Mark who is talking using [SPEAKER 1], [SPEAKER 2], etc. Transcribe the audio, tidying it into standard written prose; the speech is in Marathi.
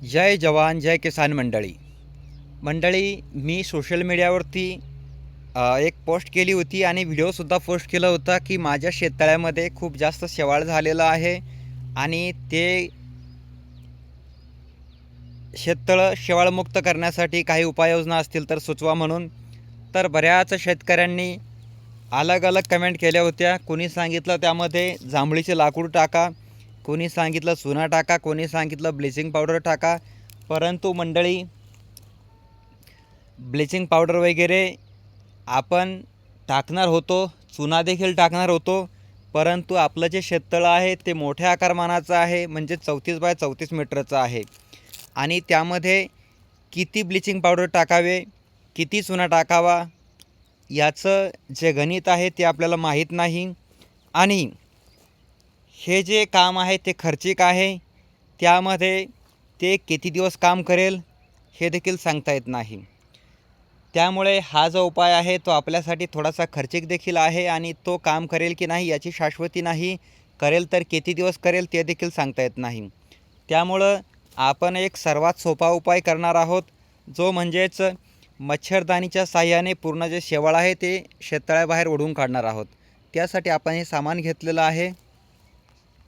[SPEAKER 1] जय जवान जय किसान मंडळी, मी सोशल मीडियावरती एक पोस्ट केली होती आणि व्हिडिओसुद्धा पोस्ट केला होता की माझ्या शेततळ्यामध्ये खूप जास्त शेवाळ झालेलं आहे आणि ते शेततळं शेवाळमुक्त करण्यासाठी काही उपाययोजना असतील तर सुचवा म्हणून. तर बऱ्याच शेतकऱ्यांनी अलग अलग कमेंट केल्या होत्या. कोणी सांगितलं त्यामध्ये जांभळीचे लाकूड टाका, कोणी सांगितलं चुना टाका, कोणी सांगितलं ब्लिचिंग पावडर टाका. परंतु मंडळी, ब्लिचिंग पावडर वगैरे आपण टाकणार होतो, चुना देखील टाकणार होतो, परंतु आपलं जे शेततळं आहे ते मोठ्या आकारमानाचं आहे, म्हणजे 34 बाय 34 मीटरचं आहे आणि त्यामध्ये किती ब्लिचिंग पावडर टाकावे, किती चुना टाकावा याचं जे गणित आहे ते आपल्याला माहीत नाही आणि हे जे काम आहे ते खर्चिक आहे. त्यामध्ये ते किती दिवस काम करेल हे देखील सांगता येत नाही. त्यामुळे हा जो उपाय आहे तो आपल्यासाठी थोडासा खर्चिक देखील आहे आणि तो काम करेल की नाही याची शाश्वती नाही. करेल तर किती दिवस करेल ते देखील सांगता येत नाही. त्यामुळं आपण एक सर्वात सोपा उपाय करणार आहोत, जो म्हणजेच मच्छरदाणीच्या साहाय्याने पूर्ण जे शेवाळ आहे ते शेततळ्याबाहेर ओढून काढणार आहोत. त्यासाठी आपण हे सामान घेतलेलं आहे.